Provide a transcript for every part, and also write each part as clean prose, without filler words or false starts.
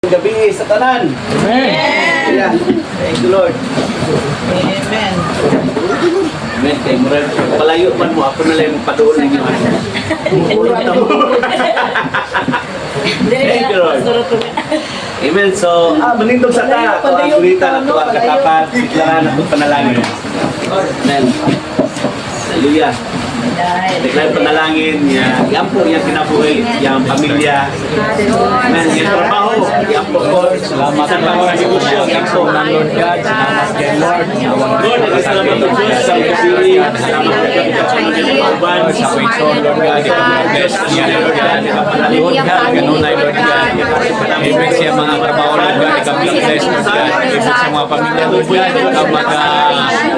Gabi sa tanan. Amen. Ayan. Thank you, Lord. Amen. Amen. Kay Mural, palayo man mo, ako na lang padoon ng inyo. Ulog na mo. Thank you, Lord. Amen. So, manindog sa ta. Ito ang kulita na ito ang katapat. Biglaan na itong panalangin. Amen. Hallelujah. Biglaan panalangin niya. Yan po yung kinabuhi, yung pamilya. Amen. Yung trabaho. Yan po po. Salamat sa pag-negosyo. Yan po. Lord God, salamat kay Lord. Lord, nagkasalamat ang Diyos sa pagpili. Salamat sa pagkakuman. Sa Quezon, Lord God, ikaw-bless niya, Lord God. Lord God, ganunay, Lord God. Ibig siya mga trabaho, Lord God, ikaw-bless, Lord God. Ibig sa mga pamilya, Lord God, ikaw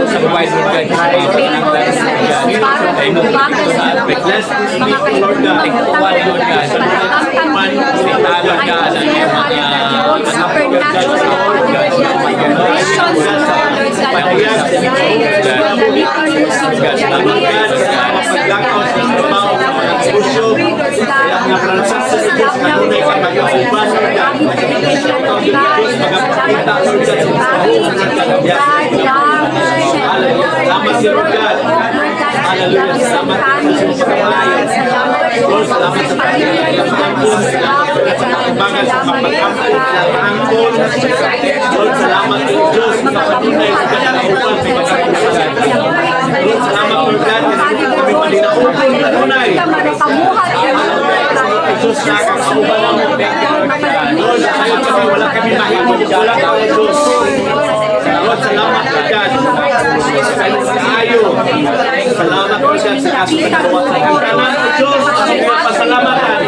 mag-survive, Lord God. Ikaw-bless, Lord God. Ay mo, bless this people, Lord God. Ikaw-kuwan, Lord God. Ikaw-kuwan, Lord God. Salamat sa God. Hallelujah. Salamat sa Lord, salamat sa pagkakas sa pagkakas sa pagkakas. Lord, salamat sa Diyos sa pagkakas sa kanaupan sa pagkakas. Lord, salamat Lord God kasi kami palinaupan sa tunay. Diyos na kakauban ng Lord, ayaw kami, wala kami mahimod, wala kami Diyos. Lord, salamat Lord God. Ayaw. Salamat Lord God sa kaso na nagawa sa kantanan ng Diyos. Ang pasalamatan.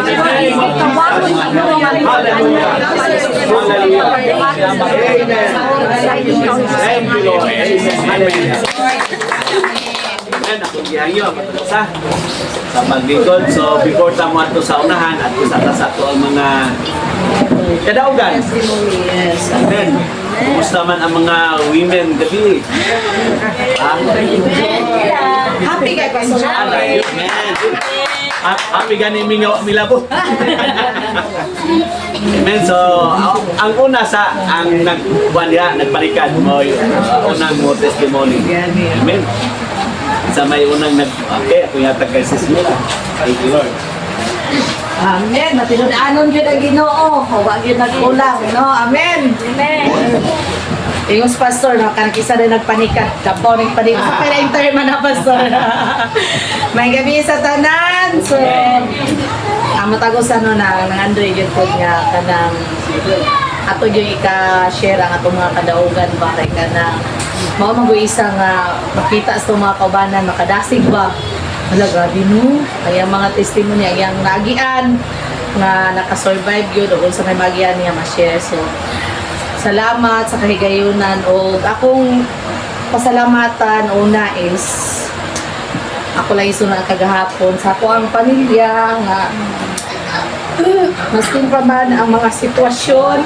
Hallelujah. Hallelujah. Amen. Thank you Lord. Amen. Amen. Ako gihanyo sa paglingkod. So before tamo ato sa unahan at sa ato ang mga kadaugan. Yes. Amen. Kumusta man ang mga women gabi? Happy kay Pastor. Amen. Happy gani mingaw milabo. Amen. So ang una sa ang nagparikan mo unang mo testimony. Amen. Sa may unang ako yata kay Sis Mila. Thank you Lord. Amen. Matinud-anon yun ang Ginoo. Huwag yun nagkulang, no? Amen. Amen. Yung pastor, no? Kanang isa rin nagpanikat. Kapo, nagpanikat. Sa pala-inter man na, pastor. May gabi sa tanan. So, matagos ano na, nangandoy yun po nga, kanang ato yung ika-share ang atong mga kadaugan ba kay kanang mao mag-uisa nga makita sa mga kaubanan makadasig ba wala grabe no kaya mga testimony ang nagian nga nakasurvive yun o sa may magian niya ma-share so salamat sa kahigayunan o akong pasalamatan una is ako lang iso na kagahapon sa ako ang pamilya nga maskin pa man ang mga sitwasyon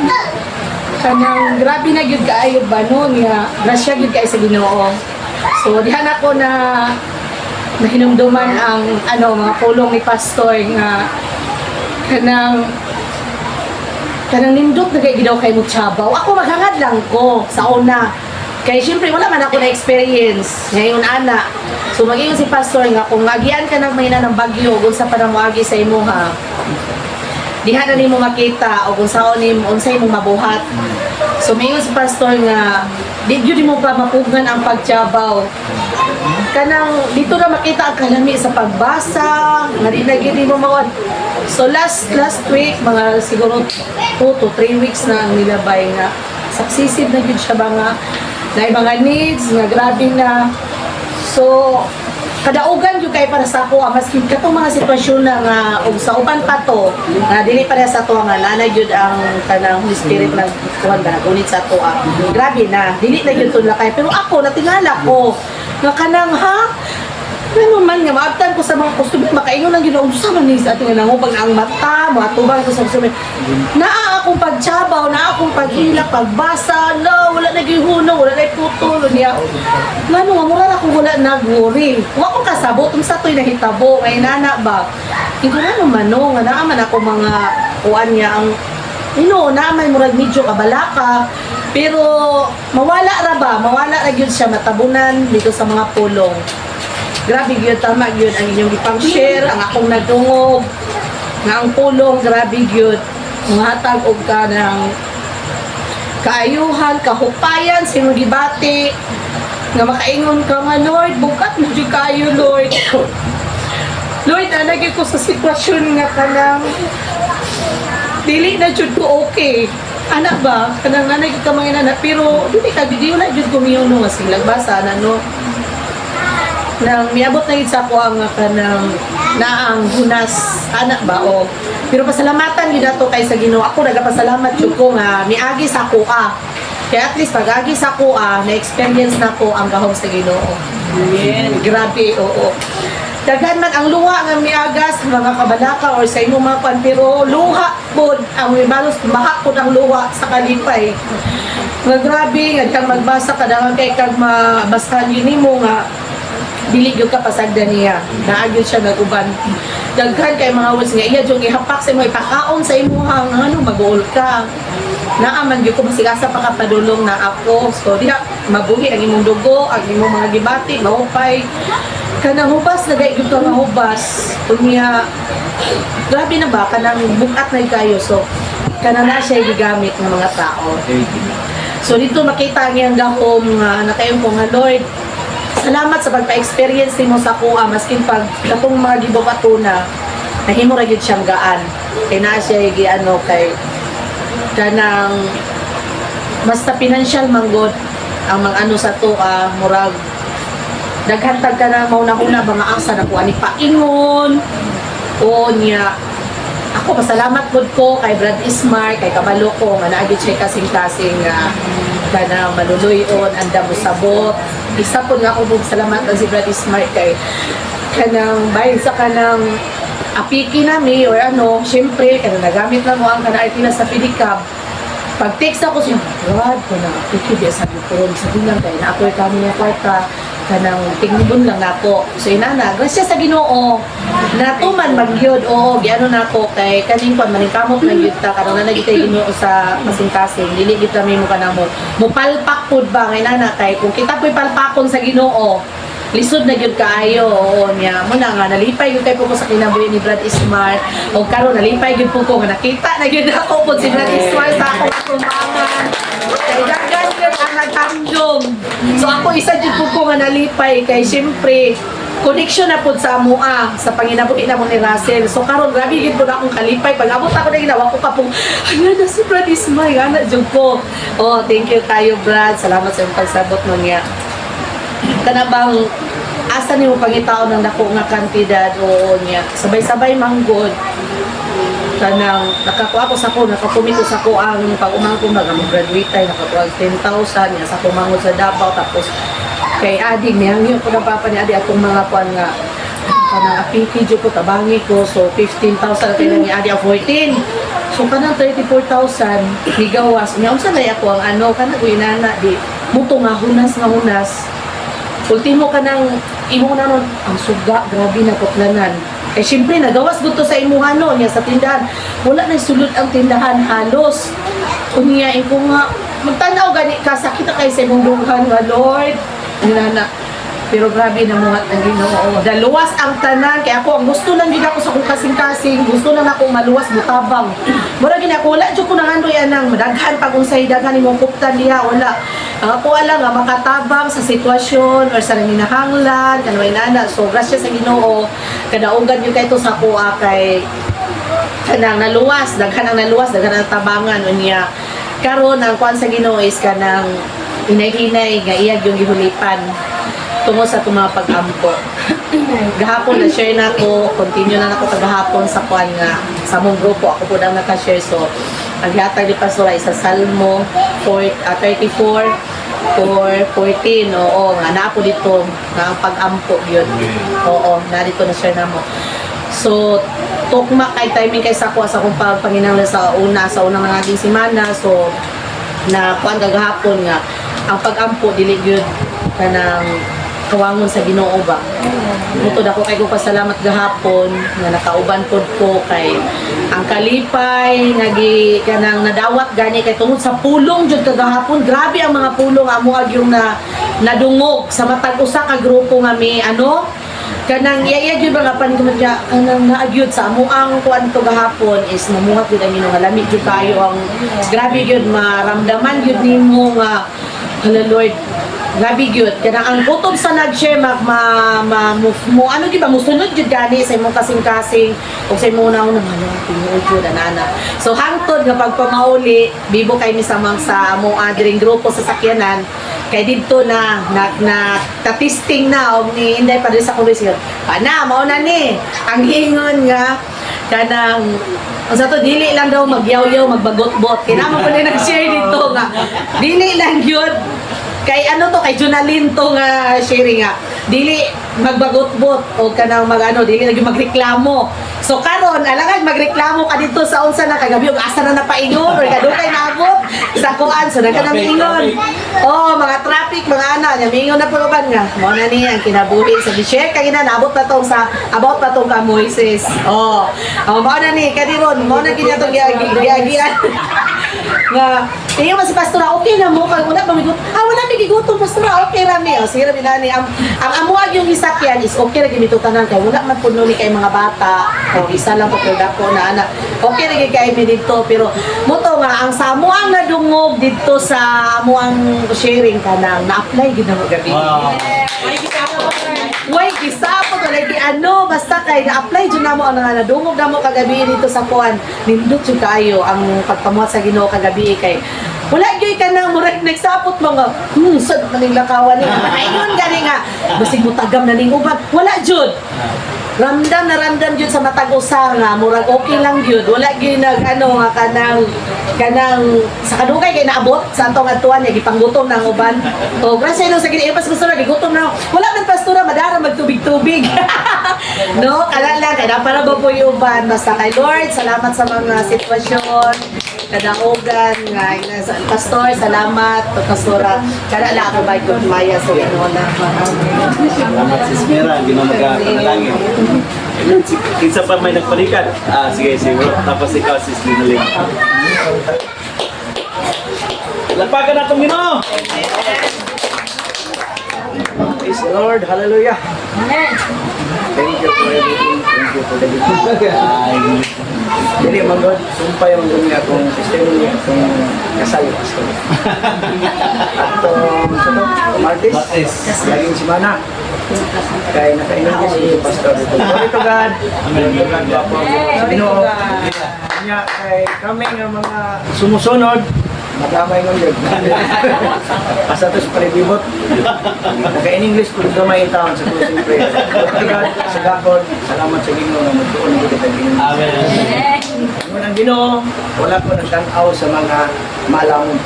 kanang grabe na gyud kaayo ba no nga grasya gyud kay sa Ginoo so dihan ako na nahinumduman ang mga pulong ni pastor nga kanang nindot na kay gidaw kay mo tiyabaw ako maghangad lang ko sa una kay syempre wala man ako na experience ngayon ana so maging si pastor nga kung agian ka nang mahina ng bagyo unsa pa nang moagi sa imo ha diha na nimo makita o kung saan nimo unsay mo mabuhat so mayon si pastor nga di gyud mo pa mapugan ang pagtiyabaw kanang dito na makita ang kalami sa pagbasa nga di na gyud mo mawad so last week mga siguro 2 to 3 weeks na ang nilabay nga successive na gyud siya ba nga na mga needs nga grabe na so kadaugan yung kay para sa ako maskin katong mga sitwasyon na nga og sa uban pa to nga dili para sa to nga nanay jud ang kanang Holy Spirit nagkuhan ba nagunit sa to grabe na dili na gyud to lakay pero ako natingala ko nga kanang ano man nga maabtan ko sa mga customer makaingon lang Ginoo sa man ni sa ating nangubag ang mata matubang ko sa customer naa akong pagtiyabaw naa akong paghilak pagbasa no wala na gihunong wala na putol niya ngano nga mura ako wala nagworry wa ko kasabot unsa toy nahitabo ngay nana ba ito na naman no nga naa man ako mga kuan niya ang naman murag medyo kabalaka, pero mawala ra gyud siya matabunan dito sa mga pulong. Grabe gyud, tama gyud ang inyong ipang-share, ang akong nadungog nga ang pulong, grabe gyud hatag og ka ng kaayuhan, kahupayan sa imong gibati nga makaingon ka nga, Lord, bukat mo jud kaayo, Lord. Lord, anagay ko sa sitwasyon nga kanang dili na jud ko okay. Anak ba? Kanang nanay ka mga anak, pero dili ka di na jud kumiuno nga silang basa na no. Nang miabot na gid sa ako ang kanang naang hunas anak ba o. Pero pasalamatan gid ato kay sa Ginoo. Ako nagapasalamat jud ko nga miagi sa ako kaya at least pag-agi sa ko na-experience na ko ang gahom sa Ginoo. Amen. Grabe, oo. Daghan man ang luha nga miagas mga kabalaka or sa imong mga pan, pero luha pod ang mibalos maha pod ang luha sa kalipay. Nga grabe nga kang magbasa kadang kay kag mabasahan nimo nga dili gyud ka pasagdan niya. Naagyo siya naguban. Daghan kay mga words nga iya jud ihapak sa imo ipakaon sa imong mag-uol ka. Naaman gyud ko masigasa pa ka padulong na ako. So diha mabuhi ang imong dugo, ang imong mga gibati, mahupay. Kanang hubas na gay gyud ka nga hubas. Unya grabe na ba kanang bukat na kayo. So kanang na siya gigamit ng mga tao. So dito makita niya ang gahom nga nakayon ko nga Lord. Salamat sa pagpa-experience nimo sa kuha maskin pag katong mga gibubatuna nahimo ra gyud siyang gaan. Kay naa siya giano kay kanang basta financial manggod ang mga ano sa tuwa murag daghantag ka na mauna-una mga asa na ko ani paingon o niya ako pasalamat gud ko kay Brad Ismar kay kabalo ko nga naagid siya kasing-kasing kana maluluyon anda mo sabot isa po nga ako salamat ang si Brad Ismar kay kanang bahin sa kanang apiki nami or ano syempre kanang nagamit na mo ang kana artina sa pedicab pag text ako siya God ko na apiki di sa bikuron sa bilang kay na ako kami niya kwarta kanang tingbon lang nako. So inana, grasya sa Ginoo. Natuman magyud oo, giano nako kay kaning kon maningkamot na gyud ta karon na gitay Ginoo sa kasing-kasing. Dili gyud kami mo kanamo. Mupalpak pud ba ngay nana kay kung kita po'y palpakon sa Ginoo. Lisod na gyud kaayo oo niya. Muna nga nalipay gyud kay po ko sa kinabuhi ni Brad Ismar. O karon nalipay gyud po ko nga nakita na gyud ako pud si Brad Ismar sa akong tumbangan. Kay dagan gyud ang naghamdom. So ako isa jud po ko nga nalipay kay syempre connection na pud sa amoa sa panginabuhi na mo ni Russell. So karon grabe gyud pud akong kalipay pag abot ako na ginawa ko pa pong ano na si Brad Ismar ana jud ko. Oh, thank you kayo Brad. Salamat sa imong pagsabot mo niya. Kana bang asa nimo pangitaw ng dako nga kantidad o niya sabay-sabay manggod kanang nakakuha ko sa ko nakakumito sa ko ang pag-umangko mag-graduate ay nakakuha 10,000 niya sa kumangod sa Davao tapos kay Adi niyang ko na papa ni Adi atong mga kuan nga kanang apiki jud ko tabangi ko so 15,000 kay ni Adi ang 14 so kanang 34,000 gigawas niya unsa lay ako ang ano kanang inana di muto nga hunas ultimo ka ng imo na nun, ang suga, grabe na kutlanan. Eh, syempre, nagawas gusto sa imuhan no, niya sa tindahan. Wala na sulod ang tindahan, halos. Uniyain ko nga, magtanaw gani ka, sakit na kayo sa imong dughan nga, Lord. Nana. Pero grabe na mga ang Ginoo. Daluwas ang tanan, kaya ako, ang gusto lang din ako sa kong kasing-kasing, gusto lang ako maluwas, butabang. Mura gini ako, wala dyan ko nang ano yan ang madaghan, pag unsay daghan imong kuptan diha, wala. Ang ako alam nga, makatabang sa sitwasyon or sa nanginahanglan, kanway nana. So, grasya sa Ginoo, kadaugan yun kayo sa kuha kay kanang naluwas, daghan ang tabangan, unya. Karon ang kuan sa Ginoo is kanang hinay-hinay, nga iyag yung gihulipan tungo sa itong mga pag-ampo. Gahapon na-share na ako, continue na ako kagahapon sa kuan nga, sa mong grupo, ako po lang naka-share. So, ang hatag ni Pastora isa Salmo 34 or 14, oo, nga na po dito, nga ang pag-ampo yun. Oo, na dito na-share na mo. So, tukma kay timing kay sa kung pagpanginanglan sa unang naging simana. So, na kuan kagahapon nga, ang pag-ampo, dili yun, kanang kawangon sa Ginoo ba. Butod ako kay ko pasalamat gahapon nga nakauban pod ko kay ang kalipay nagi kanang nadawat gani kay tungod sa pulong jud kagahapon. Grabe ang mga pulong amo ag yung nadungog sa matag usa ka grupo nga may kanang iya gyud mga panigmadya kanang naagyud sa amo ang kuan to gahapon is namuhat gyud ang Ginoo nga lamig gyud kayo ang grabe gyud maramdaman gyud nimo nga hala Lord grabe gyud kanang ang kutob sa nag-share mo ano gyud ba musunod gyud gani sa imong kasing-kasing ug sa imong una tinuod gyud anana so hangtod nga pagpamauli bibo kay mi samang sa among adring grupo sa sakyanan kay dito na tatisting na og ni Inday pa rin sa komisyon. Ana, mao na ni. Ang hingon nga kanang sa to dili lang daw magyaw-yaw, magbagot-bot. Kinamo pa na nag-share dito nga. Dili lang yun. Kay kay Jonalyn to nga sharing nga. Dili magbagot-bot o kanang dili lagi magreklamo. So karon alangan magreklamo ka dito sa unsa na kagabi ug asa na napaingon or kadugay naabot sa kuan so nagkanang ingon. Oh, mga traffic mga ana nya mingon na puluban nga. Mao na ni ang kinabuhi sa share kay naabot pa tong sa about pa tong ka Moises. Oh, mao na ni kadiron mao na kinya tong giagian. Nga iyo mas pastora okay na mo kay wala wala migigutom pastora okay rami oh sige rami nani ang amuag yung isakyan is okay ra gimito tanan kay wala man puno ni kay mga bata o isa lang po dako na anak okay ra gid kay mi dito pero moto nga ang sa amuang nadungog dito sa amuang sharing kanang na-apply gid na mo gabi. Way gisapot lagi basta kay na-apply jud namo ang nadungog namo kagabi dito sa kuan nindot jud kaayo ang pagpamuhat sa Ginoo kagabi kay wala gyud ka nang murag nagsapot mga sad maning lakawan ni ayun gani nga basig mo tagam na ning uban wala jud ramdam jud sa matag usa nga murag okay lang jud wala gyud nag nga kanang sa kadugay kay naabot sa atong atuan nga gipanggutom nang uban o grasya no sa gid pas pastora gigutom na wala man pastora madara magtubig-tubig no kala lang kay para ba po yung uban basta kay Lord salamat sa mga sitwasyon kadaugan nga pastor salamat pastora kada la ako ba gud maya sa Ginoo na Salamat si Smira, Ginoo magpanalangin. Kinsa pa may nagpalikan? Sige. Tapos ikaw si Snidalin. Lapagan na itong Ginoo! Praise the Lord, hallelujah! Thank you for everything. Thank you for the good. Dili manggod, sumpay ang dumi akong testimony akong kasal pastor. Atong Martis, laging simana. Kaya nakainom ko si pastor dito. Glory to God. Glory to God po sa Ginoo. Kanya kay kami nga mga sumusunod magamay ng yun. Asa ito sa palibibot. Naka-in-English kung gamay yung taon sa closing prayer. God, sa gakod, salamat sa Ginoo na magtuon ko kita Ginoo. Amen. Ang ang Ginoo, wala ko nagtanaw sa mga malamon.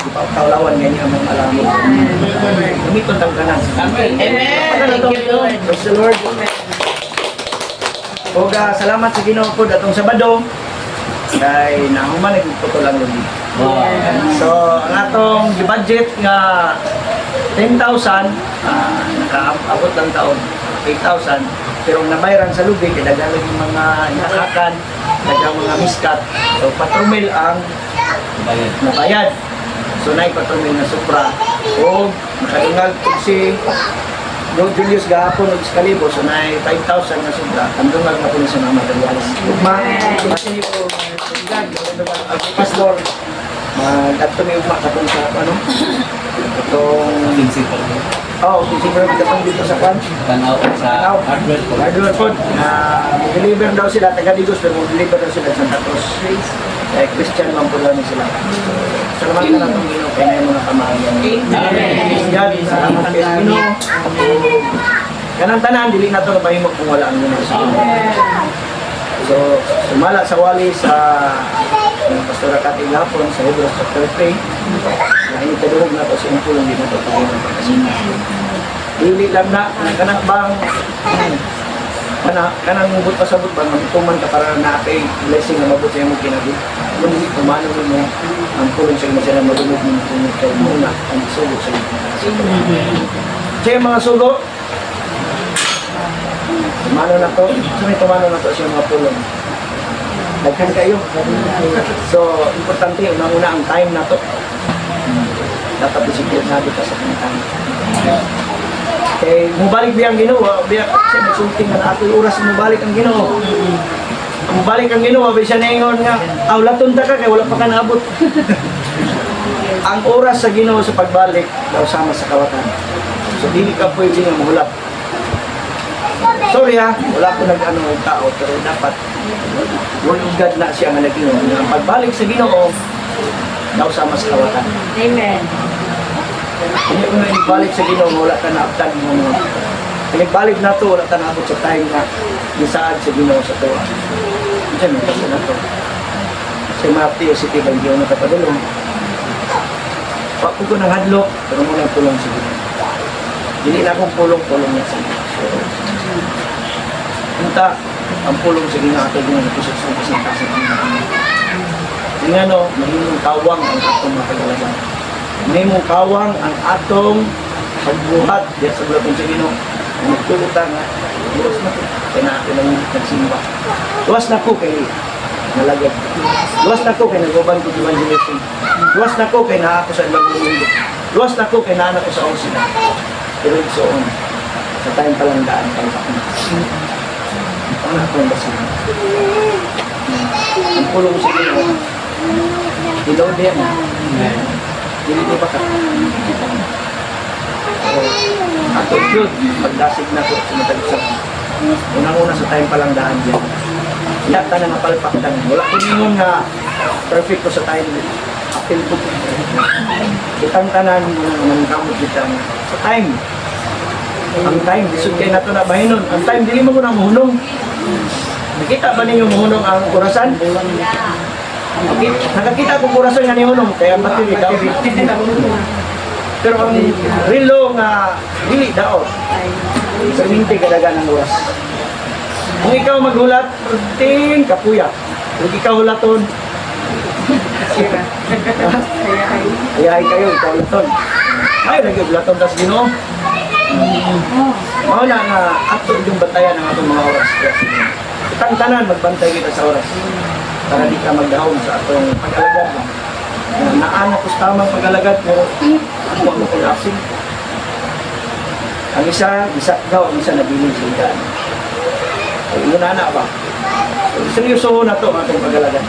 Ipagtaulawan ganyan ang mga malamon. Gumiton ang kanan. Amen. Thank you Lord. Praise the Lord. Oga, salamat sa Ginoo po datong Sabado. Kay nahuman nagputulan ko dito. So, ang atong budget nga 10,000, nakaabot lang taon, 8,000. Pero nabayaran sa lubi, kaya dagang yung mga inakakan, dagang mga miskat. So, patrumil ang nabayad. So, patrumil na supra. O, nakadungag po si Julius gahapon o Excalibur, so 5,000 na supra. Andungag na po na sa mga materials. Ugma, kasi po, pastor, mag-ato may ugma katong sa itong principal katong dito sa kwan Tanaw sa hardware food na mag-deliver daw sila taga-Digos pero mag-deliver daw sila sa Santa Cruz kaya Christian man po lang sila salamat na lang itong Ginoo kaya na yung mga kamahayan God, salamat kay Ginoo kanang tanan, dili na ito mahimog kung wala ang Ginoo sa so, sumala sa wali sa Pastora Kating Lapon sa Hebrews chapter 3 na initadurog na ito sa impulong din na ito pag-ibang pagkasinta. Dili lang na, kanang bang kanang mubot pa sa butbang, magtuman ka para na-pay blessing na mabot sa iyong kinabit. Kung hindi kumano mo ang pulong sa inyo sila madunod mo kung ikaw muna ang isugod sa inyo. Siya yung mga sugo. Tumano na to. Sumay tumano na to siya mga pulong. Daghan kayo. So, importante, una-una ang time na to. Dapat disiplinado ka sa time. Kaya mubalik biyang Ginoo, biya kasi nagsulting na ato oras mubalik ang Ginoo. Mubalik ang Ginoo, biya siya naingon nga, awlaton ta ka kay wala pa ka naabot. Ang oras sa Ginoo sa pagbalik daw sama sa kawatan. So dili ka pwede nga mahulap. Sorry ha, wala ko nag-ano ng tao, pero dapat word of God na siya nga nag-Ginoo. Ang pagbalik sa Ginoo daw sama sa kawatan. Amen. Hindi ko na ibalik sa Ginoo, wala ka naabtan mo mga. Pinagbalik na to, wala ka naabot sa time na gisaad sa Ginoo sa tuwa. Diyan, kasi na to. Sa Matthew City, hindi ko nakapadulong. Wako ko ng hadlok, pero muna tulong sa Ginoo. Hindi na akong pulong-pulong na sa Ginoo. So, punta, ang pulong sa Ginoo ato Ginoo napisok sa kasintasan ng Ginoo. Hindi nga no, mahimong kawang ang atong mga kagalagan. Mahimong kawang ang atong pagbuhat diyan sa bulatong sa Ginoo. Nagtulutan nga, luwas na ko, kaya natin ang nagsimba. Luwas na ko kay nalagad. Luwas na ko kay nag-uban ko evangelism. Luwas na ko kay naa ko sa ibang mundo. Luwas na ko kay naa ko sa osina. Pero so on, sa tayong palandaan tayo pa. Ano ako yung basahin? Ang pulong sa Ginoo, Dilawd yan. Dili pa ka. Ato yun, pagdasig na ko, sumatagsak. Unang-una sa tayong palandaan dyan. Iyak ka na mapalpaktan. Wala ko ningon na perfect ko sa tayo. Apil ko. Kitang tanan mo nang kamot kita sa time. Ang time, disod kayo na ito na bahinon. Ang time, dili mo ko na muhunong. Nakita ba ninyo muhunong ang orasan? Okay. Nakakita ko orasan nga ni Hunong, kaya matili daw. Pero ang rilo nga dili daw. Perminti kadagan ang oras. Kung ikaw maghulat, ting kapuya. Kung ikaw hulaton, ayahay kayo, ikaw hulaton. Ay, nag-hulaton tas Ginoo. Mao na nga ato yung bantayan ng atong mga oras. Itang tanan magbantay kita sa oras. Para di ka magdahon sa atong pag-alagad. Naanak ko sa tamang pag-alagad, pero ako mo collapsing. Ang isa daw, ang isa nabiling sa ikan. So, yun na ba? So, seryoso na ito ang atong pag-alagad.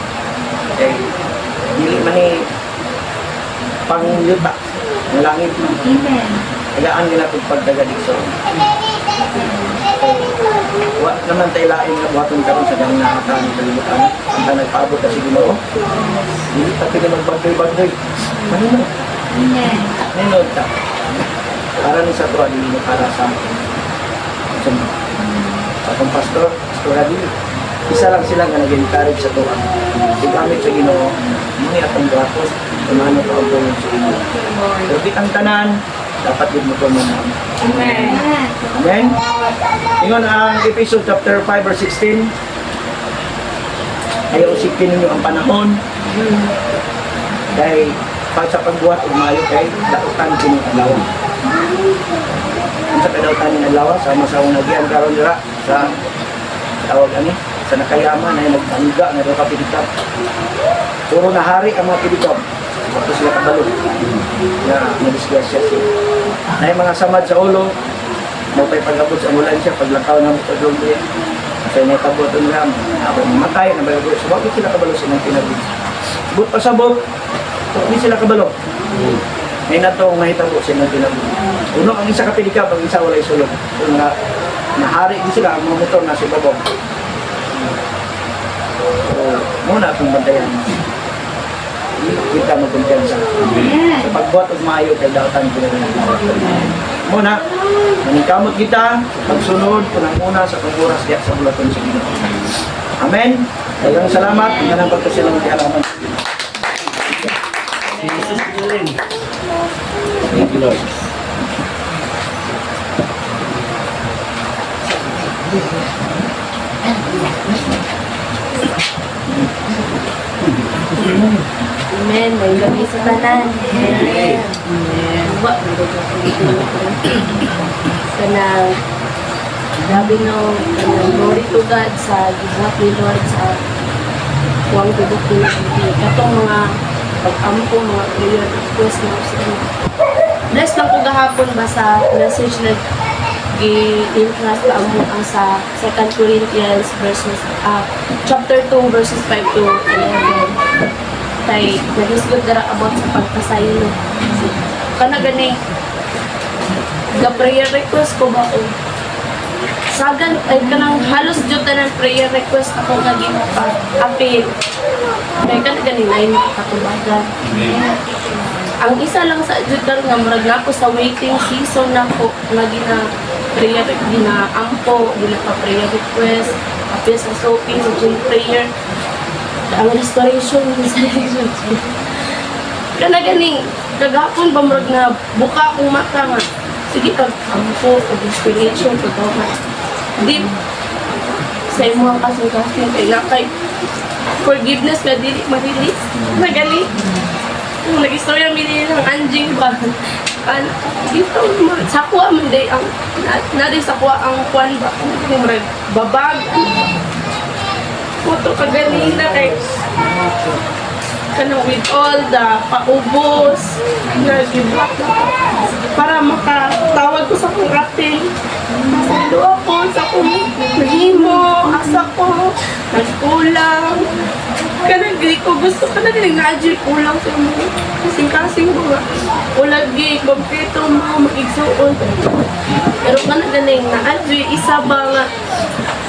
Okay. Dili man ni pangyuta ng langit. Amen. Kayaan nila itong pagdagadig so. Wala naman tayo lain na buhaton karon sa ganang nakakain ng kalimutan. Ang nagpaabot na si Ginoo. Hindi pa pili magbagdoy-bagdoy. Manino? Amen. Manino ta. Para ni sa tuwa, hindi para sa akong pastor, Pastor Adi. Isa lang sila nga nag-encourage sa tuwa. Sigamit sa Ginoo, muni atong grapos, tumano pa ang tulong sa Ginoo. Pero di ang tanan, dapat din mo ito muna. Amen. Amen? Ingon ang episode chapter 5 verse 16. Ayaw usipin ninyo ang panahon. Dahil pag sa pagbuhat umayo kay dautan kinalaw. Ang sa kadautan ni Adlaw sama sa unang nagyan karon dira sa tawag ani sa Nakayama na nagpaniga na daw kapitap. Puro na hari ang mga kibikap. Wato sila kabalo. Na nadisgrasya siya. Na yung mga samad sa ulo, mapay pagkabot sa ambulansya, paglakaw na sa doon din. Kasi naitabot ang ram, mamatay na bago. So bakit sila kabalo sa mga pinagin? But pasabot, hindi sila kabalo. May natong mahitabo sa mga pinagin. Uno, ang isa kapilikap, ang isa walay sulog. Kung nahari din sila, ang mga motor na si Babog. So, muna itong bantayan. Kita magkumpiyansa. Sa pagbuhat og maayo kay dautan pinaginawa. Muna, maningkamot kita, pagsunod, unang-una sa pag-oras diya sa bulaton sa Ginoo. Amen. Daghang salamat nga nang pagkasilang halaman. Thank you, Lord. Amen. May gabi sa tanan. Amen. guba kanang grabe no kanang glory to God sa gibuhat ni Lord sa huwag tubok ni katong mga pag-ampo mga prayer request na sa kanya. Bless lang ko gahapon ba sa message na gi-impress pa ang sa 2 Corinthians chapter 2 verses 5 to 11 tay nag-isgot dara about sa pagpasaylo kana gani ga prayer request ko ba o sagan ay kanang halos jud ng prayer request ako nga appeal kay kana gani lain katubagan ang isa lang sa jud nga murag na ako sa waiting season nako nga gina prayer gina ampo gina pa prayer request appeal sa soaking sa prayer ang restoration kana gani kagapon ba murag na buka akong mata nga sige pag ampo pag inspiration pag deep sa imong kasing-kasing kay nakay forgiveness nga dili ma-release nagali kung nag-istorya mili ng anjing ba dito sa kuha man day ang nari sa kuha ang kwan ba murag babag moto kaganina kay kanang with all the paubos na giblock para makatawag ko sa kong ating masalo ako sa kong nahimo asa ko nagkulang kanang di ko gusto ka na galing na-adjure kulang sa mo kasing-kasing mga ulagi kompleto mo mag-igsuon pero kanang galing na-adjure isa ba nga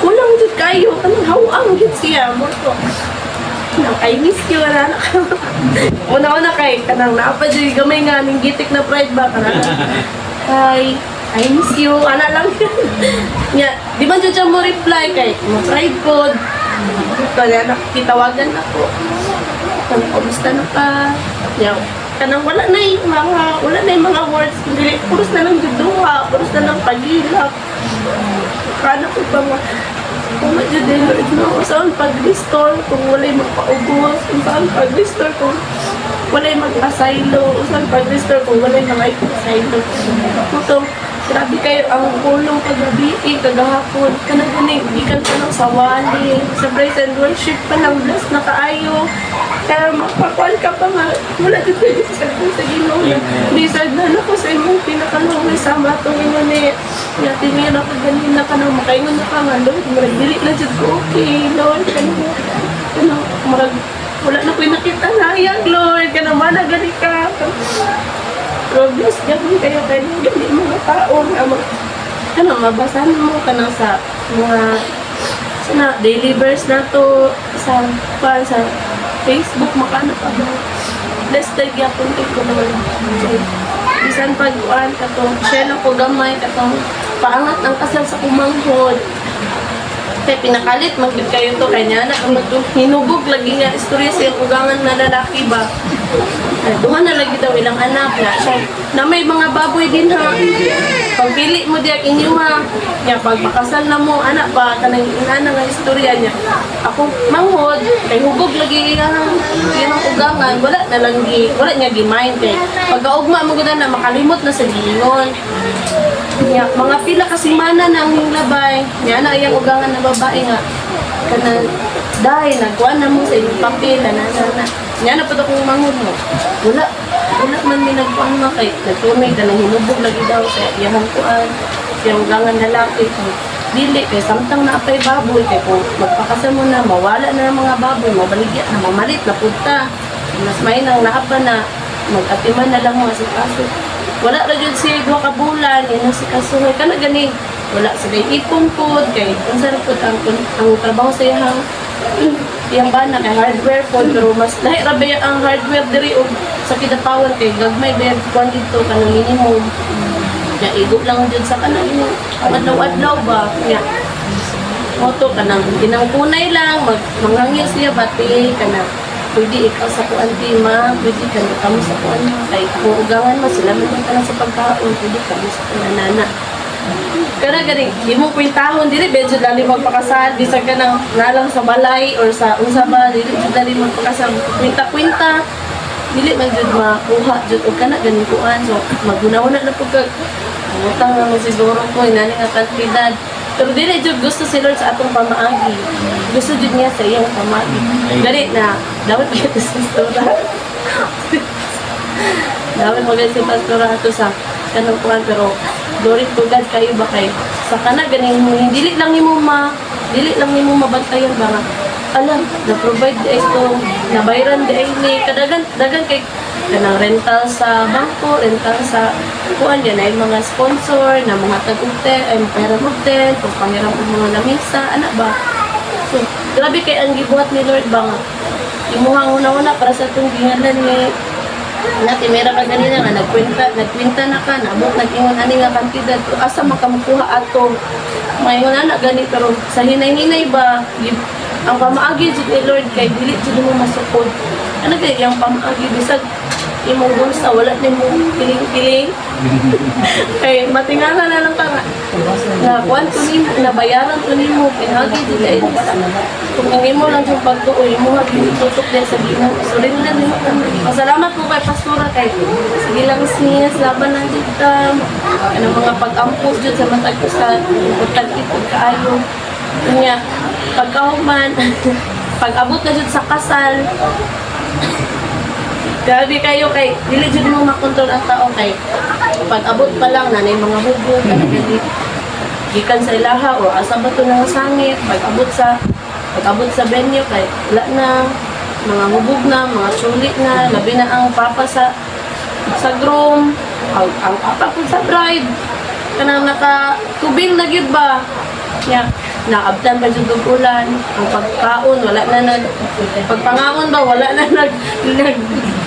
kulang dito kayo kanang hawang dito siya mo to I miss you, wala na ka. Una-una kay, kanang napadyo, gamay nga, ning gitik na pride ba, kanang hi, I miss you, ana lang yan. Di ba dyan mo reply kay, mo pride ko, kaya nakitawagan ako. Kanang, kumusta na ka? Yan. Kanang wala na yung mga words, hindi, puros na lang duduha, puros na lang pagilap. Kana ko pa nga, kung medyo din, no? Saan pag-restore kung wala'y magpaubos? Saan pag-restore kung wala'y mag-asaylo? Saan pag-restore kung wala'y mag-asaylo? Ito, grabe kayo ang kulong kagabi, kagahapon. Kanang ganing, ikan ka ng sawali. Sa praise and worship pa lang, bless na kaayo. Kaya magpakuan ka pa nga. Wala dito yung sa Ginoo. Lisad na ako sa imong pinakalaway sama itong inunit. Tingin ako ganina ka na makaingon na ka nga, Lord, marag dili na dyan ko, okay, Lord, marag, wala na ko'y nakita na, yan, Lord, ka naman, nagani ka. Pero bless gawin kayo, kaya hindi mga tao, mabasahan mo ka na sa mga, daily verse na to, sa Facebook, makana pa ba? Bless tayo gyapon ko Lord. Bisan pag-uan ka to, share lang ko gamay ka to, paangat ang kasal sa kumanghod. Kaya pinakalit, mag-give kayo to, kanya na, hinubog lagi nga istorya sa yung ugangan na lalaki ba. Duha na lagi daw ilang anak na siya, na may mga baboy din ha. Pagpili mo diyak inyo ha, ya, pag makasal na mo, anak pa, kanang inana nga istorya niya. Ako manghod, kay hubog lagi ang ugangan, wala niya gi-mind kay. Pagkaugma mo gud na makalimot na sa giingon. Ya, mga pila ka semana na ang hinglabay, ya na iyang ugangan na babae nga. Kanang dahil nagkuhan na mo sa inyong papel, na. Yan na pa kung manghod mo. Wala man may nagkuhan mo kay nagtunay ka nang hinubog lagi daw sa iyang kuhan, iyang ugangan lalaki. Dili kay samtang naapay baboy kay kung magpakasal mo na mawala na ng mga baboy, mabaligya na mamalit na punta. Mas may nang naapa na mag-atiman na lang mga sikaso. Wala ra jud siya 2 ka bulan, yan si kasuhay kana gani. Wala sila ipon pod kay unsa ra pod ang trabaho sa iyang bana kay hardware pod pero mas lahi ra ba ang hardware diri og sa kidapawan kay gagmay ba kuan dito kanang minimum. Ya igop lang jud sa kanang adlaw-adlaw ba nya. Moto kanang kinangkunay lang manghangil siya bati kanang pwede ikaw sa kuan ma, pwede kami sa kuan kay kung ugangan mo sila man ka sa pagkaon, pwede kami sa kanana. Kana gani, imong kwintahon dili medyo dali magpakasal, bisag ka nang nalang sa balay or sa unsa ba dili dali magpakasal. Kwinta-kwinta dili man jud makuha jud og kana ganing kuan. So maguna-una na pud kag utang na mo siguro ko inani nga kantidad. Pero dili jud gusto si Lord sa atong pamaagi. Gusto jud niya sa iyang pamaagi. Gani na dapat kita sa pastora. Dapat mo si pastora ato sa kanang kuan, pero glory to God kayo ba kay sa kana ganing dili lang nimo mabantayan ba nga alam na provide ito nabayran di ni kadagan kay kanang rental sa bangko, rental sa kuan yan ay mga sponsor na mga tag-hotel ay pera hotel kung pangiram og mga lamisa ana ba. So grabe kay ang gibuhat ni Lord ba nga imuhang una-una para sa itong gingalan ni timera ka ganina nga nagkwenta na ka nabot nag-ingon ani nga kantidad asa makamukuha ato mayon na gani pero sa hinay-hinay ba ang pamaagi jud ni Lord kay dili jud mo masukod ano kay yang pamaagi bisag imong bulsa wala nimo piling-piling kay matingala na lang ka na kuan to nimo nabayaran to nimo pinagi jud kay kung ang imo lang yung pagtuoy mo tutok din sa Ginoo so rin na nimo pasalamat ko kay pastora kay sige lang siya laban ng dita ano mga pag-ampo jud sa matag sa pagtagit kaayo kanya pagkahuman pag-abot na jud sa kasal grabe kayo kay dili jud mo makontrol ang tao kay pag-abot pa lang na mga hubog kanang gikan sa ilaha o asa ba to nang sangit pag-abot sa venue kay wala na mga hubog na mga sulit na labi na ang papa sa groom ang papa po sa bride kanang nakatubil na gyud ba nya naabtan pa jud og ulan ang pagkaon wala na pagpangaon ba wala na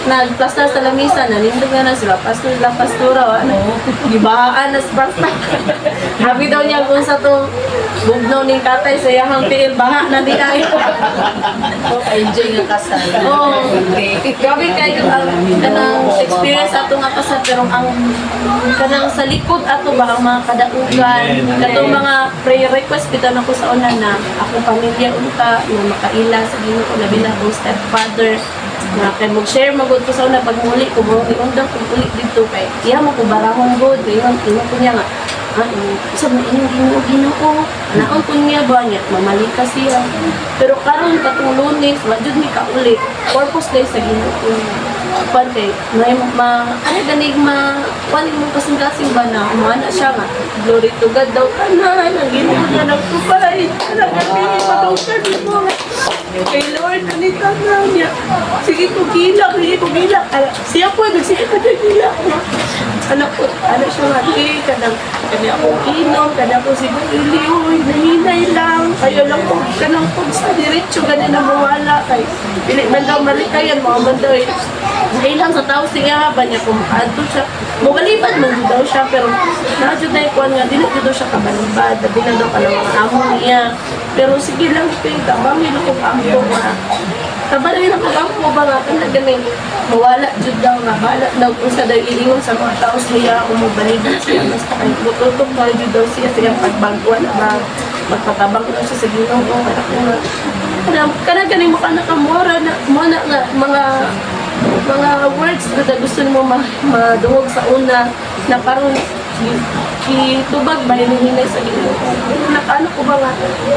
nagplasta sa lamisa nanindog na sila pastora gibahaan na sa basta happy daw niya kung sa to bugnaw ning katay sa iyang tiil baha na di ay enjoy nga kasal. oh grabe kayo ang kanang experience ato nga kasal pero ang kanang sa likod ato ba ang mga kadaugan katong mga prayer request bitaw na ko sa una na akong pamilya unta na makaila sa Ginoo labi na akong stepfather na kay mag-share magod ko sa una pag muli ko mo iundang ko uli dito kay iya mo ko barahon god ingon ko niya nga sa mga Ginoo naon ko niya ba niya mamalika siya pero karon katong Lunes wa jud mi kauli purpose day sa Ginoo pante may ano ganig kuan mo kasing-kasing ba na umana siya nga glory to God daw tanan ang Ginoo na nagtubay nagkatili pa daw siya mo kay Lord kanita na niya sige ko gilak siya po sige ko gilak ano siya nga kanang ako inom kanang ko siguro iliw nahinay lang kayo lang po kanang po sa diretso ganyan na mawala kay pili man daw malikayan mga mandoy ilang sa tao siya ba niya kung ato siya mawalipan man daw siya pero nadyo na ikuan nga dili daw siya kabalibad dabi na daw ka ng mga amo niya pero sige lang kayo tabangin ako kampo nga tabangin ako kampo ba nga kaya ganing mawala jud daw nga bala daw kung sa daw ilingon sa mga tao siya umubaliban siya basta kayo bututong daw jud daw siya siyang pagbaguan na magpatabang daw siya sa Ginoo kana ganing mo ka nakamura na mga words na gusto mo madungog sa una na parang itubag ba hinihinay sa Ginoo nakaano ko ba nga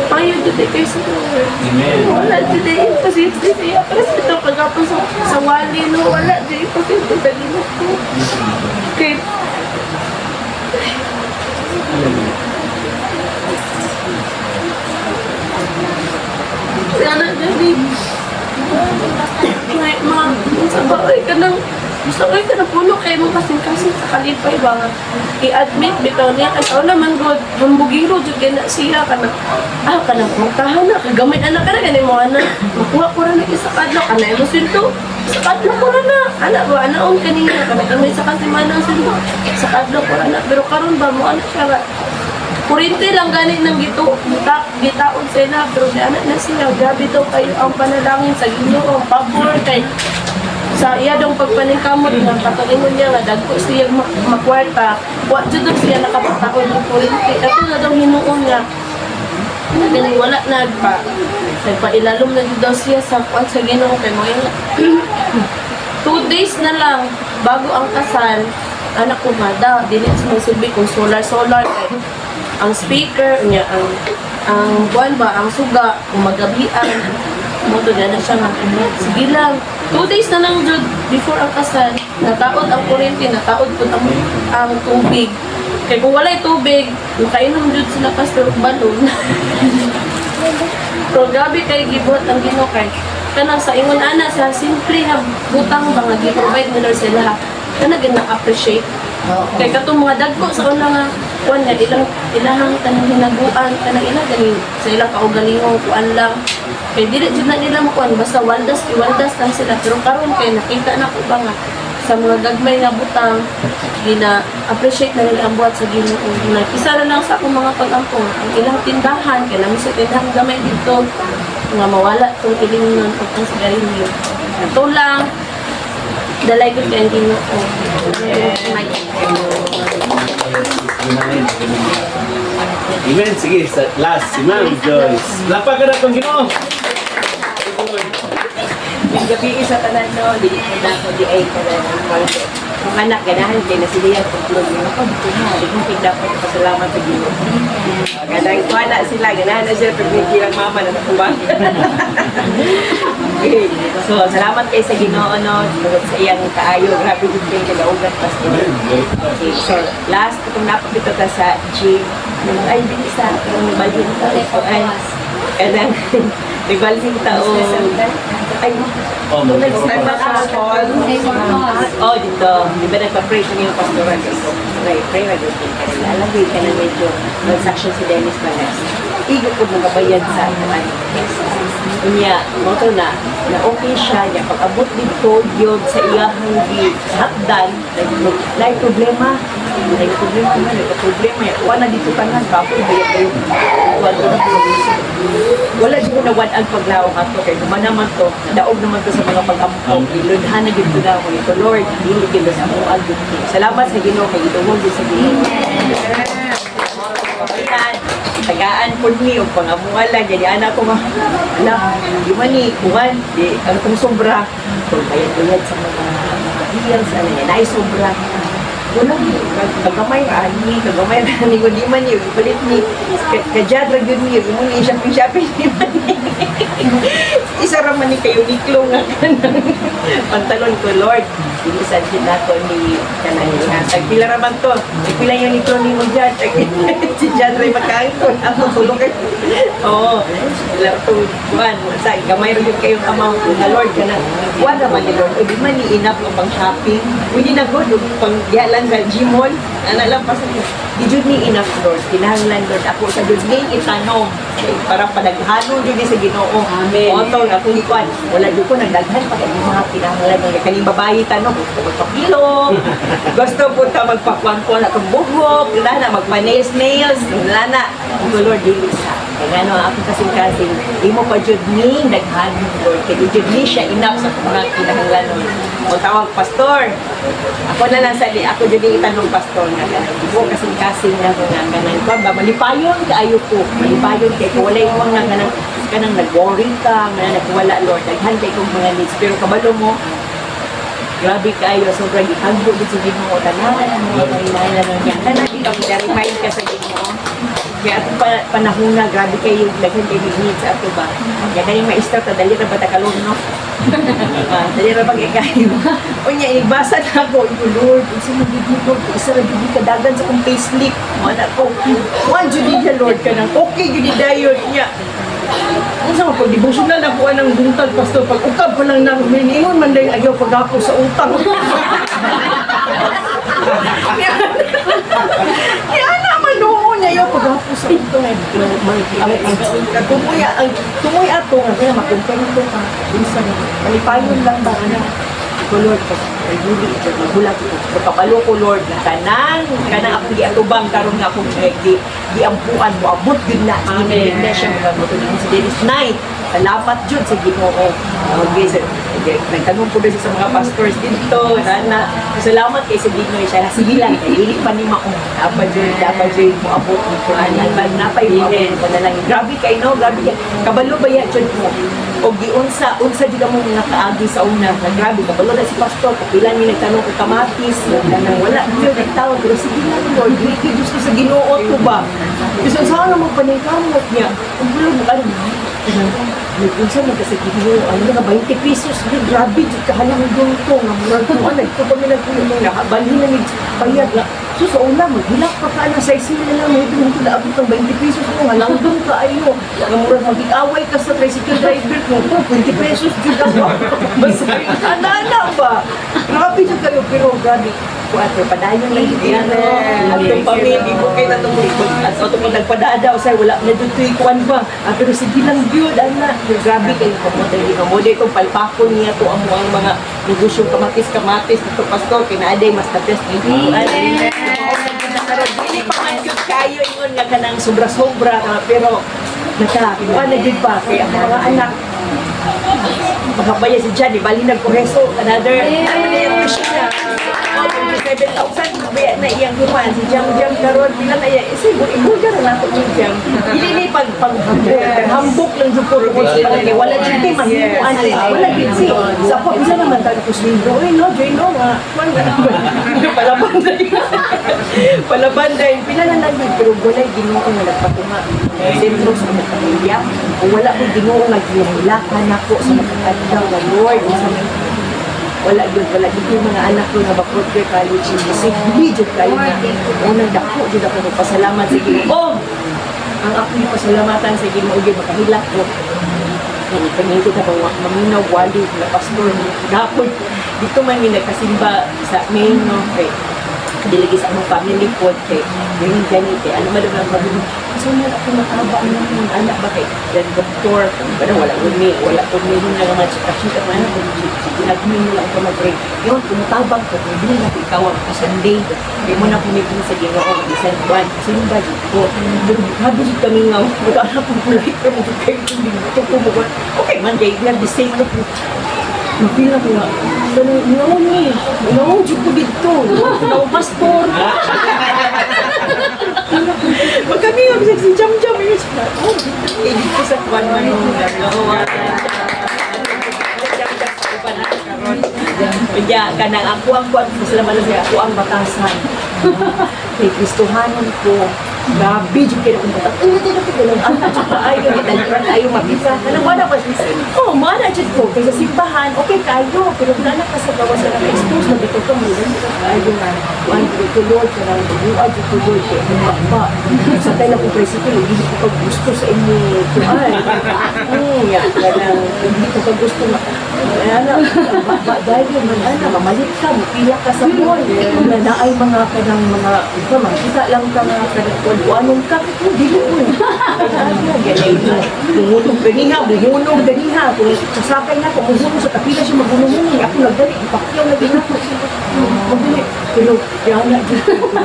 payo dito kayo sa Lord wala dito imposible siya pero ito kagapon sa wali no wala dito imposible sa Ginoo okay sana gani sabay ka nang gusto ko ka na puno kayo mo kasing-kasing sa kalipay ba nga i-admit bitaw niya kasi o naman god bumbugiro jud gana siya ka na magtahan na kagamay anak ka na ganin mo anak makuha ko na isa kadlaw ka na imusinto sa kadlaw ko na anak ba anaon kanina kami sa kasimanang sinto sa kadlaw ko na pero karon ba mo anak siya kurente lang gani ng gitaon sila pero di anak na siya grabe daw kayo ang panalangin sa Ginoo ang pabor kay sa iya dong pagpaningkamot nga patulingon niya nga dagko siya makwarta wa jud siya nakapataon ng kurente ato na daw hinuon nga ganing wala nagpailalom na jud daw siya sa kuan sa Ginoo kay mo 2 days na lang bago ang kasal, anak ko mada, dinit sa mga silbi kung solar, kay ang speaker niya, ang buwan ba, ang suga, kung magabian, mo to na siya nga, sige lang, 2 days na lang jud before ang kasal, nataod ang kuryente, nataod po ang tubig. Kaya kung wala'y tubig, nakainom jud sila pastor og balon. Pero grabe kay gibot ang Ginoo kay kanang sa ingon ana sa simple nga butang ba nga gi-provide nila sila. Kana gid na-appreciate. Kay katong mga dagko sa una nga kuan nga ilang tanang hinaguan kanang ilang gani sa ilang kaugalingong kuan lang. Kay dili jud na nila mo kuan basta iwaldas lang sila pero karon kay nakita na ko ba nga sa mga gagmay nga butang gina-appreciate na nila ang buhat sa Ginoo. Isa na lang sa akong mga pag-ampong ang ilang tindahan kay namin sa tindahan gamay dito nga mawala itong ilingon pagkang sigarilyo. Ito lang dalay ko kay Ginoo. Amen. Sige, last, si Ma'am Joyce. Lapa ka na itong Ginoo. Yung gabi sa tanan no, di ko di ay tanan ng kung anak ganahan kay na sila kung tulog mo ako dito na di ko dapat pasalamat sa Ginoo. Ganang ko anak sila ganahan na sila pag gilang mama na tuwa. Okay. So salamat kay sa Ginoo no sa iyang kaayo grabe gud kay kadaugan pastor. Okay. So last kung napapito ka sa gym ay din sa yung balhin ta ay kadang nagbalhin ta o ay nag-start na sa call. Oh, dito. Di ba nagpa-pray siya yung pastoral? Pray na dito. Alam mo ka na medyo transaction si Dennis Manas. Igo ko mga bayad sa anuan. Unya, mo to na okay siya. Pag abot dito, yun sa iyang hatdan, may problema. May problema na, nagka-problema. Wala dito ka nga, kapoy, bayad kayo. Wala dito na one-an paglawang ato. Kaya naman naman to, daog naman to sa mga pag-ampong. Ilunhan na dito na ako ito. Lord, hindi dito sa mga album. Salamat sa Ginoo, kay itungol din sa Ginoo. Tagaan po niyo, pangamuala, jadi anak ko nga, alam, di man ni, kuhan, di, ang kong sobra, kung bayad-bayad sa mga bills, ano yan, ay sobra. Wala ni, kagamay ani, ko di man ni, palit ni, kajad ra yun ni, muni shopping di man ni. Isa raman ni kayo ni Klo nga kanang pantalon ko, Lord. Bilisan din nato ni kanang tagpila raman to. Tagpila yung ni Klo ni mo dyan. Si Jad rin magkaangkon. Ako tulong kayo. Oo. Sila to, buwan. Sa gamay rin yung kayong amount na Lord ka na. Buwan naman ni Lord. O di man ni enough ang pang shopping. Hindi na good. Pang yalan sa Gmall. Ano lang pa sa di jud ni enough Lord. Kinahanglan Lord. Ako sa jud ni itanong. Para padaghano jud ni sa Ginoo. Amen. Oto na kung ikuan. Wala jud ko nagdaghan pa kay mga kinahanglan ng kaning babayi tanong. Gusto magpakilo. Gusto po ta magpakuan ko na itong buhok. Wala na magpa-nails. Wala na. Ang Lord dili sa. Kaya nga ako kasing-kasing. Di mo pa jud ni daghan Lord. Kaya jud ni siya enough sa mga kinahanglan. O tawag pastor. Ako na lang sali. Ako jud ni itanong pastor nga ganun. Di mo kasing-kasing na ko nga ganun. Kung ba malipayon kaayo ko. Malipayon kay ko wala yung nga ganun. Kanang nag-worry ka, nga nagwala Lord, naghantay kong mga needs. Pero kabalo mo, grabe kayo, sobrang ihagbo din sa Ginoo, tanawan ang mga kailangan na niya. Kanang ikaw, remind ka sa Ginoo. Kaya atong panahon na, grabe kayo, naghantay yung needs ato ba? Kaya kayong maestra, dali na ba takalong, no? Dali na pag-ikayo. O niya, ibasa na ako, Lord, isa na bigyan ko, isa na bigyan ka dagan sa kong payslip. Anak ko, one judi niya, Lord, ka nang okay, judi dayon niya. Kung sa mga pag-devotional na po ng buntag, Pastor, pag-ukab ko lang nang miningon man dahil ayaw pag-ako sa utang. Yan naman noon, ayaw pag-ako sa utang. Tumoy ato nga, kaya makumpento ka. Malipayon lang ba na? Ko Lord, pag-huli ito, magulat ito. Pagkapalo ko Lord, kanang akong giatubang karon nga akong di ampuan mo, abot din na. Amen. Hindi siya mga moto ng si Dennis Night. salamat jud sa Ginoo. Okay, so, nagtanong po din sa mga pastors dito, na salamat kay sa Ginoo siya. Sige lang, hindi pa ni mao. Dapat jud mo abot dito. Napay mo panalangin. Grabe kay no, grabe kay. Kabalo ba ya jud mo? O giunsa jud mo nga kaagi sa una. Grabe kabalo na si pastor, kapila ni nagtanong ko kamatis, nang wala jud nagtawag, pero sige lang Lord, dili gusto sa Ginoo ko ba? Gusto sana magpaningkamot niya. Ang bulog ano. Nagpunsa mo kasi Ginoo, ano nga 20 pesos, grabe jud kahalang doon ko nga murag ko ito pa nila ko nakabalhin na ni bayad na. So sa una maghilak pa ka na sa isila lang ito nito daabot ng 20 pesos mo nga lang doon ka ayo. Nga murag mag-away ka sa tricycle driver mo, 20 pesos jud ako. Basta ana ba? Grabe jud kayo pero grabe. Kuwato, padayon lang yun yan. At itong pamilya, ko kayo natungkol. At ito pag nagpadadaw, say, wala na dito yung kuwan ba. Pero sige lang yun, anak. Grabe kayo kamoda itong palpakon niya to ang mga negosyong kamatis. Ito, pastor, kinaaday, mas na-best. Hindi pa man yun kayo yun nga kanang sobra-sobra. Pero, kuwan na din pa. Kaya ang mga anak, magkabaya si Johnny, bali nagkoreso. Another, na. 7,000 kaya na iyang human si Jam karon pila na iya isip ibuga na nato ni Jam ili ni paghambok lang jud ko kay wala jud kay mahimuan wala gid si sa po bisa naman ta ko swindro no joy no nga palabanday pila na lang jud pero walay Ginoo nga nagpatunga sentro sa mga pamilya wala ko Ginoo nga gihilakan nako sa mga adlaw nga Lord wala yung mga anak ko na bakot kay college hindi jud kayo na unang dako jud ako pasalamat sa Ginoo ang ako ni pasalamatan sa Ginoo gyud makahilak ko kanito ta ba maminaw wali na pastor gapon dito man ni nagkasimba sa main no kay diligi sa among family po kay yung ganito ano man ang pamilya so na ako makaba ang mga anak ba kay dan doktor pero wala ko ni na mga chika man ginagmin mo lang ko mag-break yun tumutabang ko hindi na ikaw ang Sunday hindi mo na pumipin sa Ginoo isang buwan sino ba dito habi dito kami nga mag-anak ko kulay pero mo kayo hindi ito ko mo okay man day na the same na mapila ko nga no, dito dito. No, pastor. Pag kami nga, si Jam, yun siya. Oh, dito sa kwan man yung kaya kanang ako ang kwan, salamat na siya, ako ang batasan. Kay Kristohanon ko. Grabe, yung kinakumbatak. Hindi na ko lang. Ayaw mabisa. Kanang wala pa siya. Oh, mana dyan ko. Kaya sa simbahan, okay kayo. Pero wala na ka sa gawa sa naka-expose na dito ka mula. Ayaw na. Kuhan ko ito, Lord. Kanang buwan dito, Lord. Kaya ang bakba. Sa tayo na kong principle, hindi ko pag gusto sa inyo. Kuhan. Kanang hindi ko pag gusto na. Ano, bakba dahil ano, mamalit ka, mapila ka sa mall. Na ay mga kanang mga, makita lang ka nga kanang anong ka, hindi mo. Ano, ganay mo. Bumunog ganiha. Kung sasakay na, kung bumunog sa kapila siya magbunong. Ako nagdali, ipakyaw na din ako. Magdali. Pero, yan na,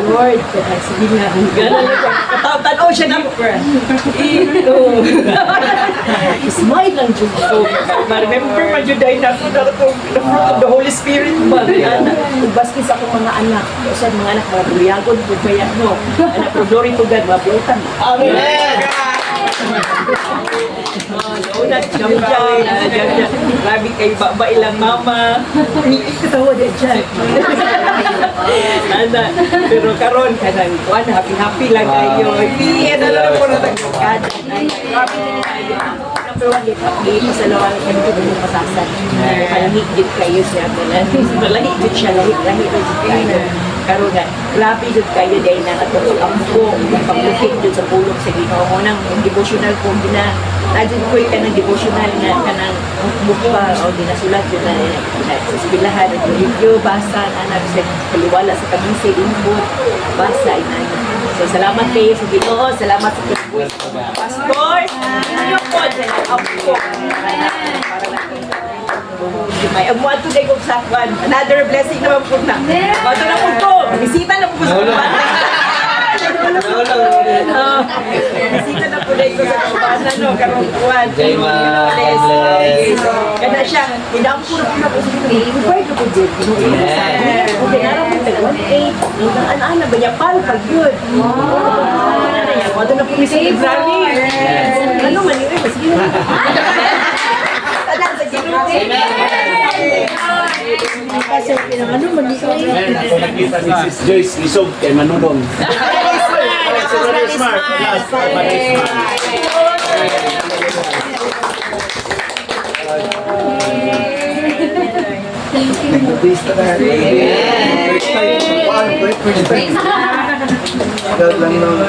Lord, sige na. Gano'n na siya. Katawag-tanaw siya na. Ito. Smile lang dyan ko. Ma-remember man dyan dahil na the fruit of the Holy Spirit ba? Kung baskis ako mga anak, kasi mga anak, mga buyagon, bubayan, no? Anak, pero glory to God, mga buutan. Amen! Una, jam. Grabe kayo, ba ilang mama. Katawa din dyan. Pero karon kanang kuan happy lang kayo. Iya na lang po na tagkada. Grabe kayo. Number one, pasalawan kami ko ng pasasan. Kalahig din kayo siya. Malahig din siya, lahig din kayo. Karon nga, grabe din kayo dahil na katulog ang po, pag-looking din sa pulong sa Ginoo mo nang devotional ko gina. Tajud ko ka ng devotional na kanang book pa o dinasulat yun na sa sibilahan at review, basa, anak sa kaliwala sa kamisi, input, basa, inay. So, salamat kayo sa Ginoo, salamat sa Pastor, ano po, salamat po. May amuan to day kong sakwan. Another blessing naman po na. Bato na po ko. Bisita na po sa mga Bisita na po dito sa kabanan, no? Karong kuwan. Jay bless. Kana siya, inampura po na po sa dito. Kupay ko po dito. Kung tinara po, 1.8. Ano ba niya? Pal yun. Ano na po ni sa Ibrani? Ano man yun? Sige na. Tadan sa Ginoo. Kasi ano man yun? Ako nakita si Sis Joyce Isog kay Manunong. Very smart. Yes, very smart. Nag-bista na. First time. Wow, first time. Agad lang nung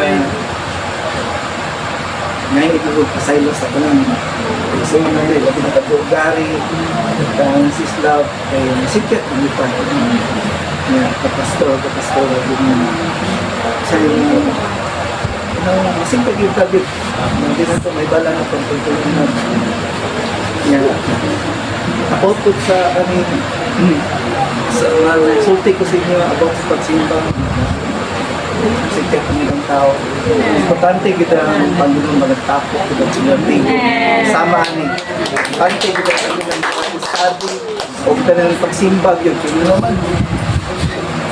ngayon ito pasaylo sa kanang so na rin, labi na katugari kang sislaw kay nasikat ng ipan na kapastor sa yung masingkag yung kabit hindi na ito may bala na pagpagpagpag na takot ko sa kami sa sulti ko sa inyo about sa pagsimbang sikat ng ibang tao. Importante kita ang Panginoon magtapok kita pinarting sama ni. Importante kita ang study o kanang pagsimbag yun. Kaya naman,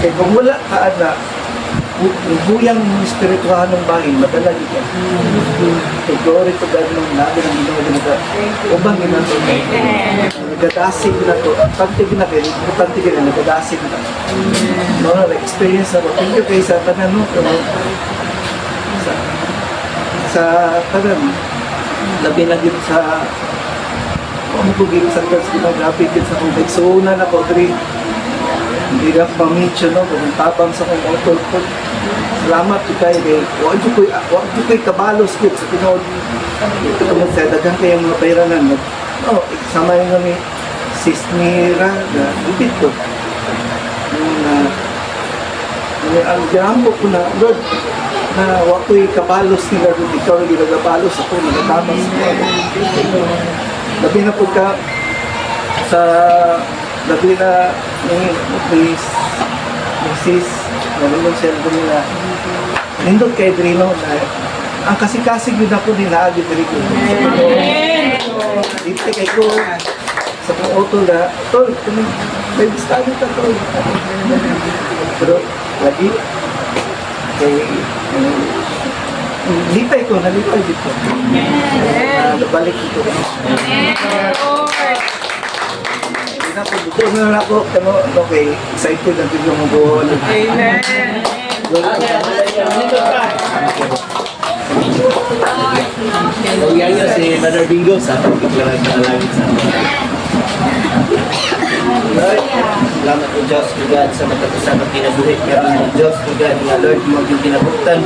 kaya kung wala ka na buyang spiritual ng bahin, madala kita. Kaya glory to God nung nabi ng Ginoo ubang ginagawa. Nagdadasig na to. Importante ka na nagdadasig na. No, experience ako. Thank you kay sa tanan no. Sa tanan. Labi na dito sa pamugugin sa girls ko grabe din sa kong nagsuunan ako diri. Hindi na pamitsyo no, kung tabang sa kong auto ko. Salamat kay wag ko'y kabalos ko sa tinod. Ito kung sa dagang kayong mga bayranan. Oh, sama yung kami sis Mira na ibig ko. Ang ginambo ko na, Lord, na wako'y kabalos ni Lord, ikaw na ginagabalos ako, nagatabas ko. Labi na po ka sa labi na ni sis, nalulong siya ko nila. Nindot kay Drino na ang kasing-kasing yun ako ni Naagi Drino. Dito kay ko sa kong auto na, Tol, may bistado ka, Tol. Pero lagi kay lipay ko, nalipay dito. Nabalik dito. Doon na ako, okay, excited na ito yung goal. Amen. So yan yun si Brother Bingo sa pagkiklarag na langit sa Lord, salamat po Diyos to God sa matatasan ng kinabuhi. Meron po Diyos to God nga Lord, maging kinabutan.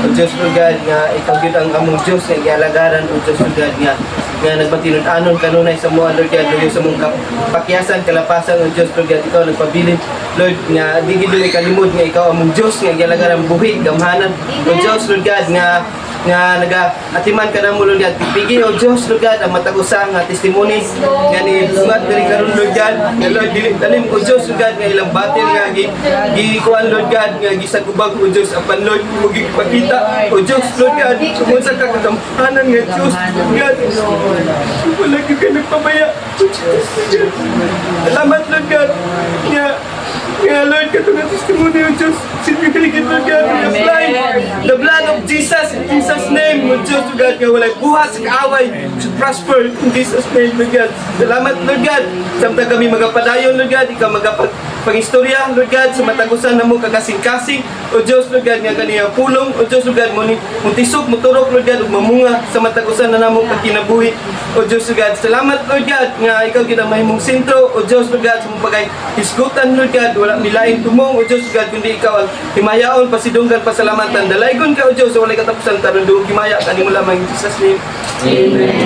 O Diyos to God nga ikaw yun ang among Diyos nga ialagaran o Diyos to God nga nagpatinud-anon kanunay sa mga Lord God, Lord sa mong pakyasan, kalapasan o Diyos to God, ikaw nagpabilin Lord nga di gid mo ikalimod nga ikaw among Diyos nga ialagaran buhi, gamhanan o Diyos Lord God nga naga-atiman ka na mo Lord God. Pigi o Diyos Lord God ang matag-usa nga testimony nga ni bungat diri karon Lord God nga Lord dili tanim o Diyos Lord God nga ilang batil nga gikuan Lord God nga gisagubag o Diyos apan Lord mo gipakita o Diyos Lord God kumunsa ka kagampanan nga Diyos Lord God wala ka nagpabaya salamat Lord God nga Lord katong testimony o Diyos sinigigit Lord God the blood of Jesus in Jesus name o Diyos Lord God nga walay buhat sa kaaway to prosper in Jesus name Lord God salamat Lord God samtang kami magapadayon Lord God ikaw magpagistorya Lord God sa matagusan na mo kakasing-kasing o Diyos Lord God nga kaniya pulong o Diyos Lord God muntisok muturok Lord God ug mamunga sa matagusan na namo kakinabuhi o Diyos Lord God salamat Lord God nga ikaw kita mahimong sentro o Diyos Lord God sa mong pagay hisgutan Lord God wala milain tumong o Diyos God kundi ikaw ang himayaon pasidunggan pasalamatan dalaygon ka o Diyos sa walay katapusan tarundong himaya kanimo lamang in Jesus name amen.